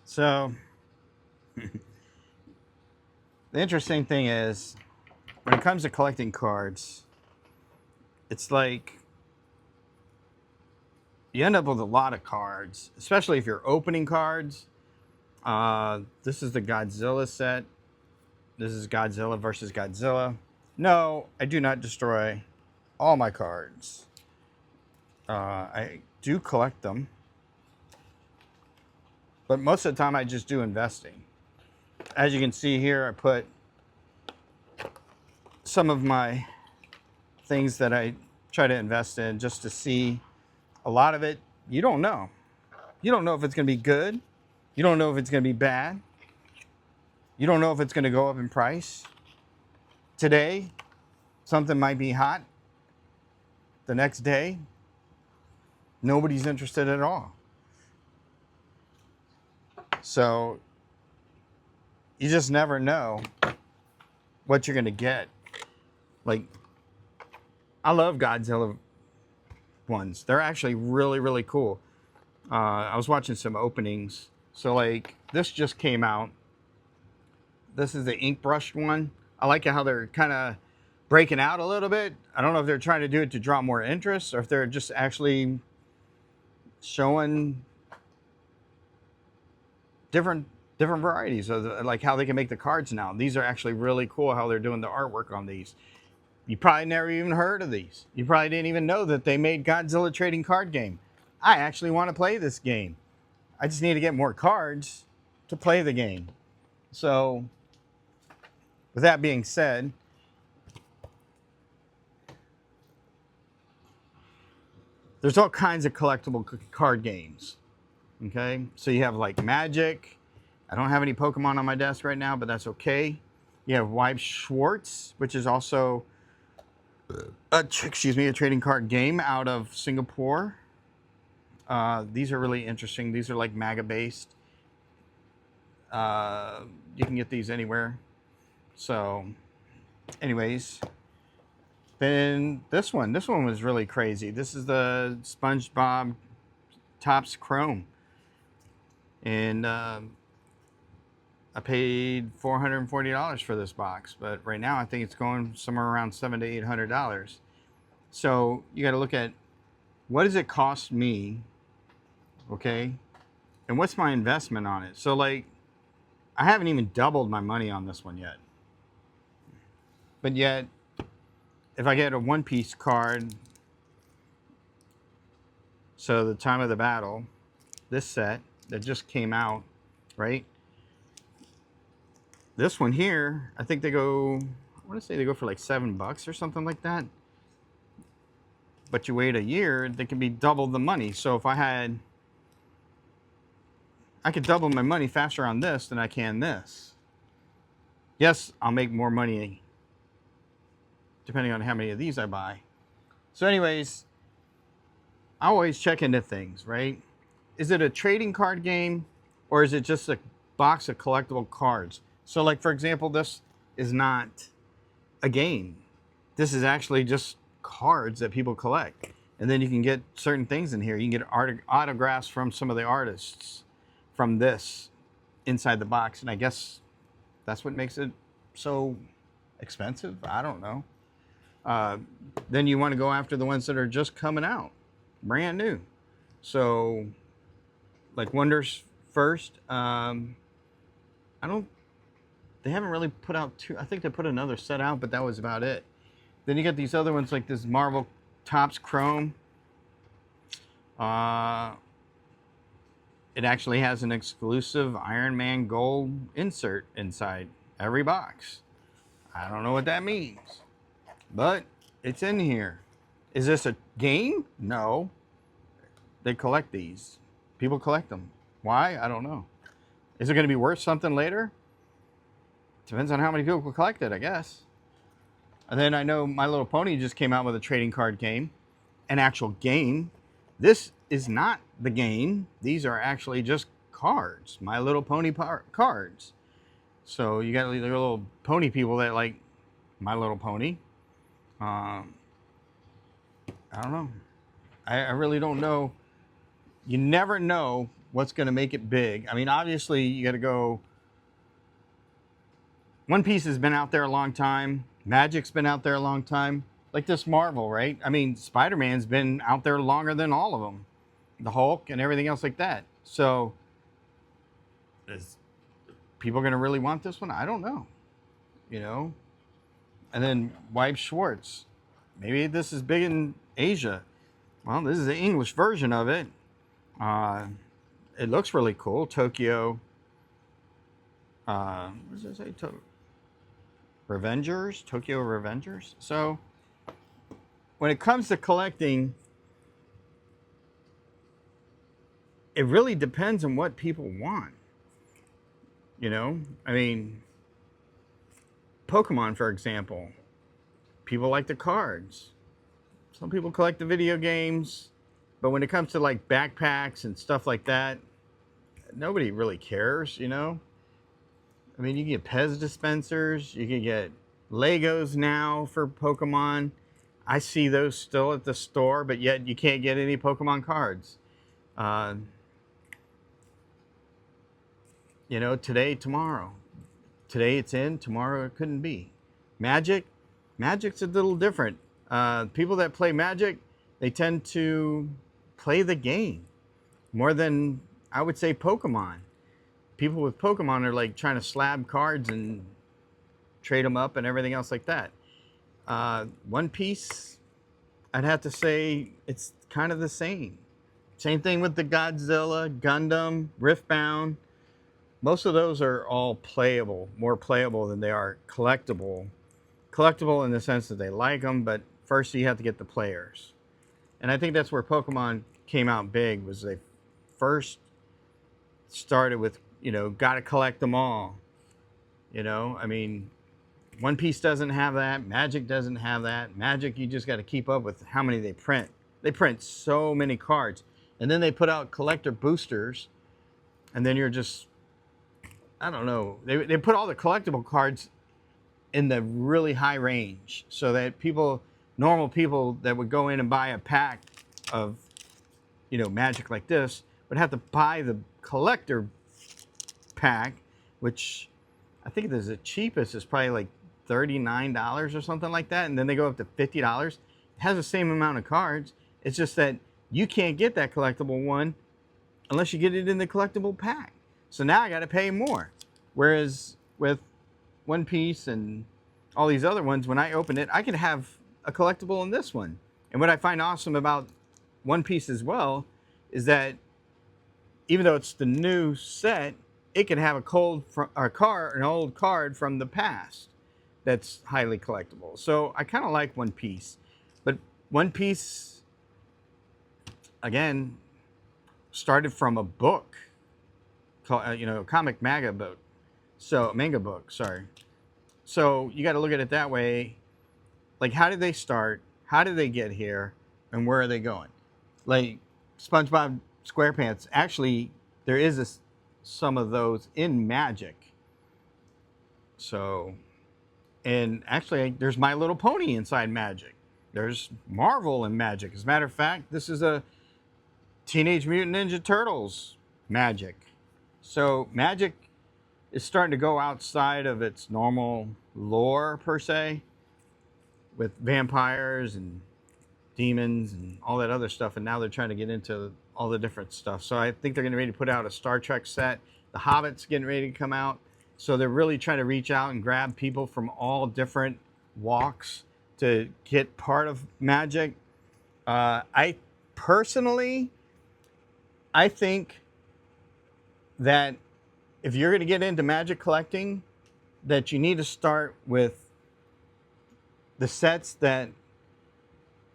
So the interesting thing is, when it comes to collecting cards, it's like you end up with a lot of cards, especially if you're opening cards. This is the Godzilla set. This is Godzilla versus Godzilla. No, I do not destroy all my cards. I do collect them, but most of the time I just do investing. As you can see here, I put some of my things that I try to invest in just to see. A lot of it, you don't know. You don't know if it's going to be good. You don't know if it's going to be bad. You don't know if it's going to go up in price. Today, something might be hot. The next day, nobody's interested at all. So you just never know what you're going to get. Like, I love Godzilla ones. They're actually really, really cool. I was watching some openings. So, like, this just came out. This is the ink brushed one. I like how they're kind of breaking out a little bit. I don't know if they're trying to do it to draw more interest or if they're just actually showing different varieties of like how they can make the cards now. These are actually really cool how they're doing the artwork on these. You probably never even heard of these. You probably didn't even know that they made Godzilla trading card game. I actually want to play this game. I just need to get more cards to play the game. So, with that being said, there's all kinds of collectible card games. Okay, so you have like Magic. I don't have any Pokemon on my desk right now, but that's okay. You have Weiss Schwarz, which is also a trading card game out of Singapore. These are really interesting. These are like MAGA based. You can get these anywhere. So, anyways, then this one was really crazy. This is the SpongeBob Topps Chrome, and I paid $440 for this box, but right now I think it's going somewhere around $700 to $800. So you got to look at what does it cost me, okay, and what's my investment on it. So like, I haven't even doubled my money on this one yet, but yet if I get a one-piece card, so the Time of the Battle, this set that just came out, right? This one here, I think they go, I want to say they go for like $7 or something like that. But you wait a year, they can be double the money. So if I could double my money faster on this than I can this. Yes, I'll make more money depending on how many of these I buy. So anyways, I always check into things, right? Is it a trading card game or is it just a box of collectible cards? So like, for example, this is not a game. This is actually just cards that people collect. And then you can get certain things in here. You can get autographs from some of the artists from this inside the box. And I guess that's what makes it so expensive. I don't know. Then you want to go after the ones that are just coming out, brand new. So, like Wonders First, they haven't really put out two. I think they put another set out, but that was about it. Then you get these other ones like this Marvel Topps Chrome. It actually has an exclusive Iron Man gold insert inside every box. I don't know what that means, but it's in here. Is this a game? No. They collect these. People collect them. Why? I don't know. Is it going to be worth something later? Depends on how many people collect it, I guess. And then I know My Little Pony just came out with a trading card game, an actual game. This is not the game. These are actually just cards, My Little Pony cards. So you got the little pony people that like My Little Pony. I don't know. I really don't know. You never know what's going to make it big. I mean, obviously, you got to go. One Piece has been out there a long time. Magic's been out there a long time. Like this Marvel, right? I mean, Spider-Man's been out there longer than all of them. The Hulk and everything else like that. So, is people going to really want this one? I don't know. You know? And then Weiss Schwarz. Maybe this is big in Asia. Well, this is the English version of it. It looks really cool. Tokyo. What does it say? Revengers? Tokyo Revengers? So, when it comes to collecting, it really depends on what people want. You know? I mean, Pokemon, for example. People like the cards. Some people collect the video games. But when it comes to like backpacks and stuff like that, nobody really cares, you know? I mean, you can get Pez dispensers. You can get Legos now for Pokemon. I see those still at the store, but yet you can't get any Pokemon cards. You know, today, tomorrow. Today it's in, tomorrow it couldn't be. Magic's a little different. People that play Magic, they tend to play the game more than, I would say, Pokemon. People with Pokemon are like trying to slab cards and trade them up and everything else like that. One Piece, I'd have to say it's kind of the same. Same thing with the Godzilla, Gundam, Riftbound. Most of those are all playable, more playable than they are collectible. Collectible in the sense that they like them, but first you have to get the players. And I think that's where Pokemon came out big, was they first started with, you know, got to collect them all. You know, I mean, One Piece doesn't have that. Magic doesn't have that. Magic, you just got to keep up with how many they print. They print so many cards. And then they put out collector boosters. And then you're just, I don't know. They put all the collectible cards in the really high range so that people, normal people that would go in and buy a pack of, you know, Magic like this would have to buy the collector pack, which I think the cheapest is probably like $39 or something like that, and then they go up to $50. It has the same amount of cards. It's just that you can't get that collectible one unless you get it in the collectible pack. So now I got to pay more. Whereas with One Piece and all these other ones, when I open it, I can have a collectible in this one. And what I find awesome about One Piece as well is that even though it's the new set, it can have an old card from the past that's highly collectible. So I kind of like One Piece. But One Piece, again, started from a book, called, you know, comic manga book. So, manga book, sorry. So you got to look at it that way. Like, how did they start? How did they get here? And where are they going? Like, SpongeBob SquarePants, actually, there is some of those in Magic. So, and actually, there's My Little Pony inside Magic. There's Marvel in Magic. As a matter of fact, this is a Teenage Mutant Ninja Turtles Magic. So, Magic is starting to go outside of its normal lore, per se, with vampires and demons and all that other stuff. And now they're trying to get into all the different stuff. So I think they're getting ready to put out a Star Trek set. The Hobbit's getting ready to come out. So they're really trying to reach out and grab people from all different walks to get part of Magic. I personally, I think that if you're going to get into Magic collecting, that you need to start with the sets that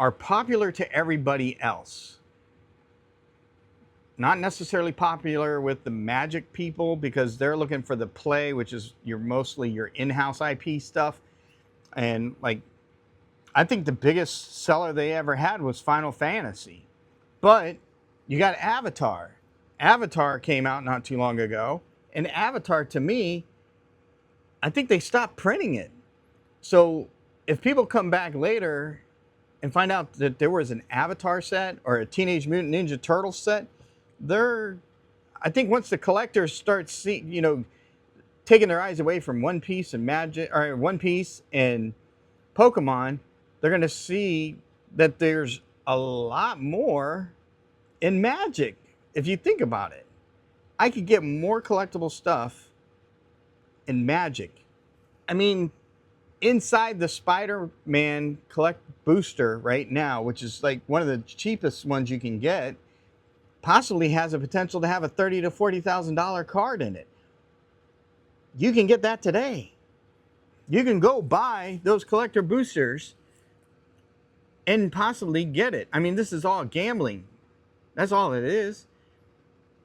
are popular to everybody else. Not necessarily popular with the Magic people, because they're looking for the play, which is mostly your in-house IP stuff. And like, I think the biggest seller they ever had was Final Fantasy. But you got Avatar. Avatar came out not too long ago. And Avatar, to me, I think they stopped printing it. So if people come back later and find out that there was an Avatar set or a Teenage Mutant Ninja Turtle set, I think once the collectors start taking their eyes away from One Piece and Magic, or One Piece and Pokemon, they're going to see that there's a lot more in Magic. If you think about it, I could get more collectible stuff in Magic. I mean, inside the Spider-Man collect booster right now, which is like one of the cheapest ones you can get, possibly has a potential to have a $30,000 to $40,000 card in it. You can get that today. You can go buy those collector boosters and possibly get it. I mean, this is all gambling. That's all it is.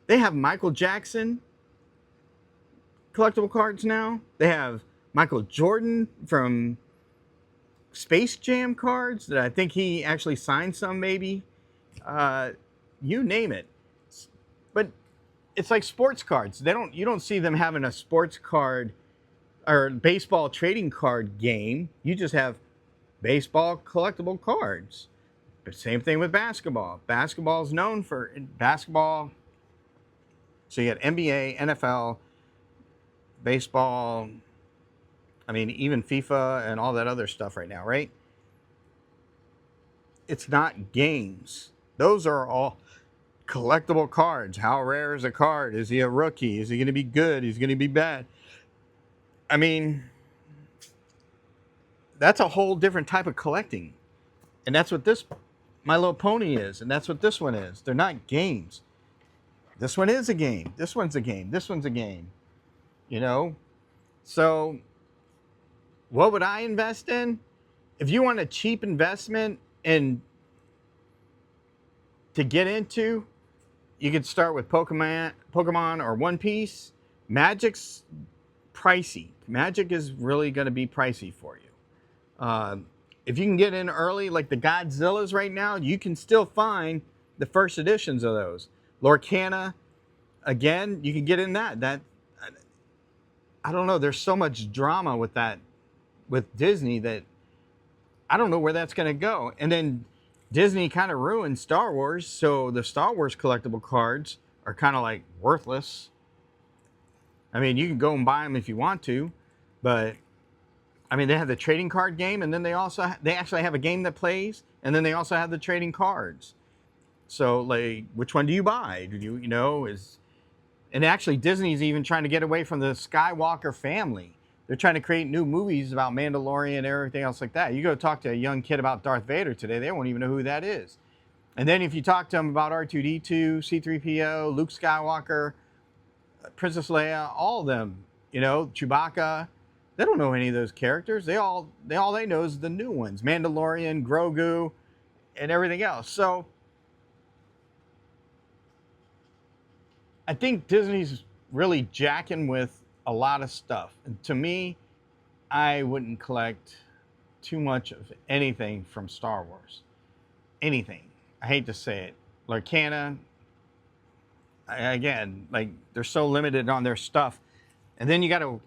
They have Michael Jackson collectible cards now. They have Michael Jordan from Space Jam cards that I think he actually signed some, maybe. You name it. But it's like sports cards. You don't see them having a sports card or baseball trading card game. You just have baseball collectible cards. But same thing with basketball. Basketball is known for basketball. So you got NBA, NFL, baseball. I mean, even FIFA and all that other stuff right now, right? It's not games. Those are all collectible cards. How rare is a card? Is he a rookie? Is he going to be good? Is he going to be bad? I mean, that's a whole different type of collecting. And that's what this My Little Pony is. And that's what this one is. They're not games. This one is a game. This one's a game. This one's a game. You know? So, what would I invest in? If you want a cheap investment and to get into, you could start with Pokemon or One Piece. Magic's pricey. Magic is really going to be pricey for you. If you can get in early, like the Godzillas right now, you can still find the first editions of those. Lorcana, again, you can get in that. I don't know. There's so much drama with that, with Disney, that I don't know where that's going to go. And then Disney kind of ruined Star Wars, so the Star Wars collectible cards are kind of like worthless. I mean, you can go and buy them if you want to, but I mean, they have the trading card game, and then they actually have a game that plays, and then they also have the trading cards. So, like, which one do you buy? And actually, Disney's even trying to get away from the Skywalker family. They're trying to create new movies about Mandalorian and everything else like that. You go talk to a young kid about Darth Vader today, they won't even know who that is. And then if you talk to them about R2-D2, C-3PO, Luke Skywalker, Princess Leia, all of them, Chewbacca, they don't know any of those characters. All they know is the new ones, Mandalorian, Grogu, and everything else. So I think Disney's really jacking with a lot of stuff. And to me, I wouldn't collect too much of anything from Star Wars. Anything. I hate to say it. Lorcana, again, like, they're so limited on their stuff. And then you got to,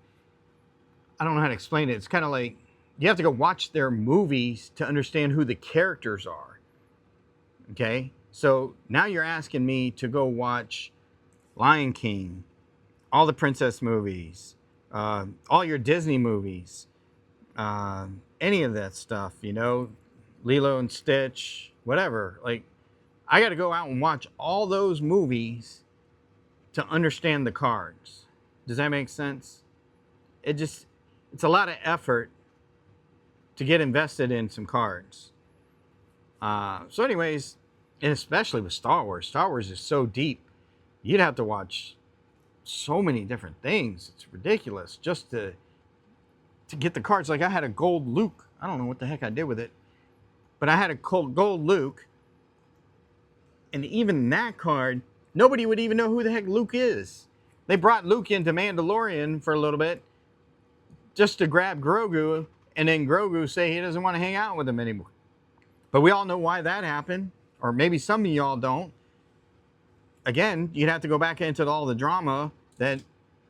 I don't know how to explain it. It's kind of like you have to go watch their movies to understand who the characters are. Okay? So now you're asking me to go watch Lion King, all the princess movies, all your Disney movies, any of that stuff, Lilo and Stitch, whatever. Like, I got to go out and watch all those movies to understand the cards. Does that make sense? It's a lot of effort to get invested in some cards. So anyways, and especially with Star Wars is so deep. You'd have to watch so many different things. It's ridiculous just to get the cards. Like, I had a gold Luke. I don't know what the heck I did with it, but I had a gold Luke, and even that card, nobody would even know who the heck Luke is. They brought Luke into Mandalorian for a little bit just to grab Grogu, and then Grogu say he doesn't want to hang out with him anymore. But we all know why that happened, or maybe some of y'all don't. Again, you'd have to go back into all the drama that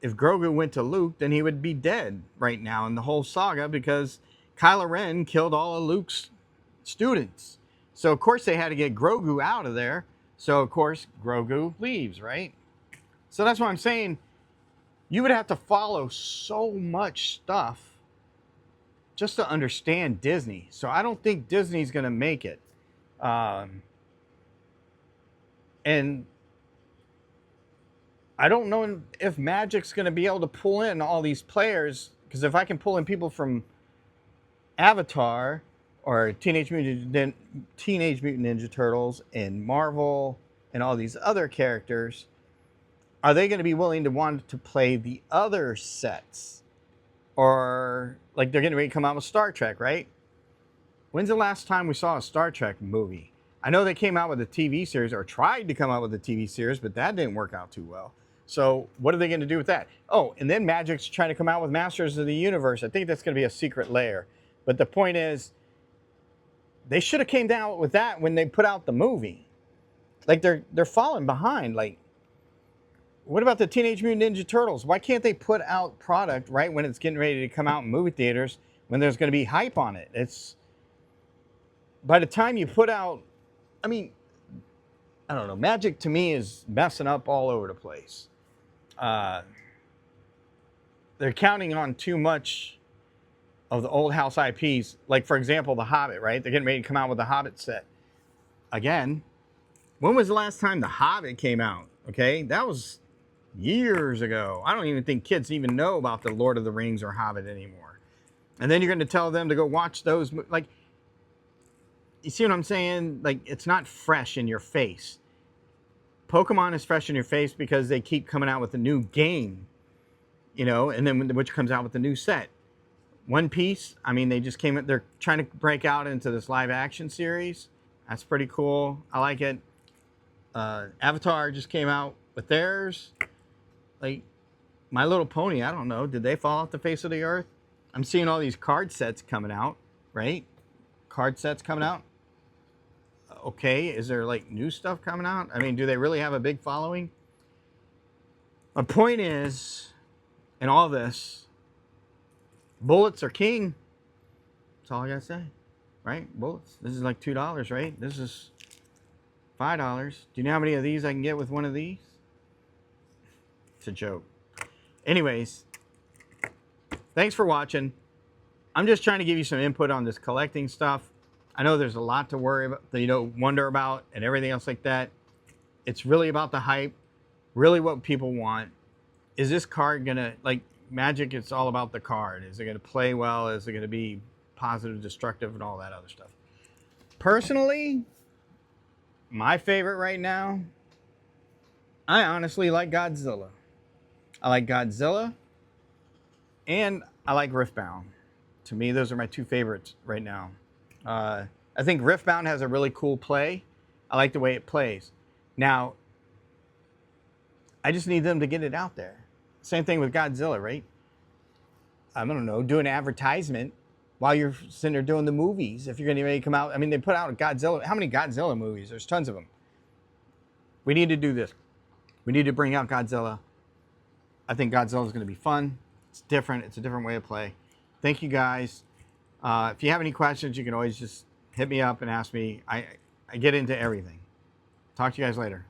if Grogu went to Luke, then he would be dead right now in the whole saga, because Kylo Ren killed all of Luke's students. So, of course, they had to get Grogu out of there. So, of course, Grogu leaves, right? So that's what I'm saying. You would have to follow so much stuff just to understand Disney. So I don't think Disney's going to make it. And I don't know if Magic's going to be able to pull in all these players, because if I can pull in people from Avatar or Teenage Mutant Ninja Turtles and Marvel and all these other characters, are they going to be willing to want to play the other sets? Or like they're getting ready to come out with Star Trek, right? When's the last time we saw a Star Trek movie? I know they came out with a TV series, or tried to come out with a TV series, but that didn't work out too well. So what are they going to do with that? Oh, and then Magic's trying to come out with Masters of the Universe. I think that's going to be a secret layer. But the point is, they should have came down with that when they put out the movie. Like they're falling behind. Like, what about the Teenage Mutant Ninja Turtles? Why can't they put out product right when it's getting ready to come out in movie theaters, when there's going to be hype on it? It's, by the time you put out, I mean, I don't know. Magic to me is messing up all over the place. They're counting on too much of the old house IPs. Like, for example, The Hobbit, right? They're getting ready to come out with the Hobbit set. Again, when was the last time The Hobbit came out? Okay, that was years ago. I don't even think kids even know about the Lord of the Rings or Hobbit anymore. And then you're going to tell them to go watch those. Like, you see what I'm saying? Like, it's not fresh in your face. Pokemon is fresh in your face because they keep coming out with a new game, you know, and then which comes out with the new set. One Piece, I mean, they just came, they're trying to break out into this live action series. That's pretty cool. I like it. Avatar just came out with theirs. Like, My Little Pony, I don't know. Did they fall off the face of the earth? I'm seeing all these card sets coming out, right? Card sets coming out. Okay, is there like new stuff coming out? I mean, do they really have a big following? My point is, in all this, bullets are king. That's all I gotta say, right? Bullets. This is like $2, right? This is $5. Do you know how many of these I can get with one of these? It's a joke. Anyways, thanks for watching. I'm just trying to give you some input on this collecting stuff. I know there's a lot to worry about, wonder about, and everything else like that. It's really about the hype, really what people want. Is this card gonna, like Magic, it's all about the card. Is it gonna play well? Is it gonna be positive, destructive, and all that other stuff? Personally, my favorite right now, I honestly like Godzilla. I like Godzilla, and I like Riftbound. To me, those are my two favorites right now. I think Riftbound has a really cool play. I like the way it plays. Now, I just need them to get it out there. Same thing with Godzilla, right? I don't know, do an advertisement while you're sitting there doing the movies. If you're going to come out, I mean, they put out a Godzilla. How many Godzilla movies? There's tons of them. We need to do this. We need to bring out Godzilla. I think Godzilla is going to be fun. It's different. It's a different way of play. Thank you, guys. If you have any questions, you can always just hit me up and ask me. I get into everything. Talk to you guys later.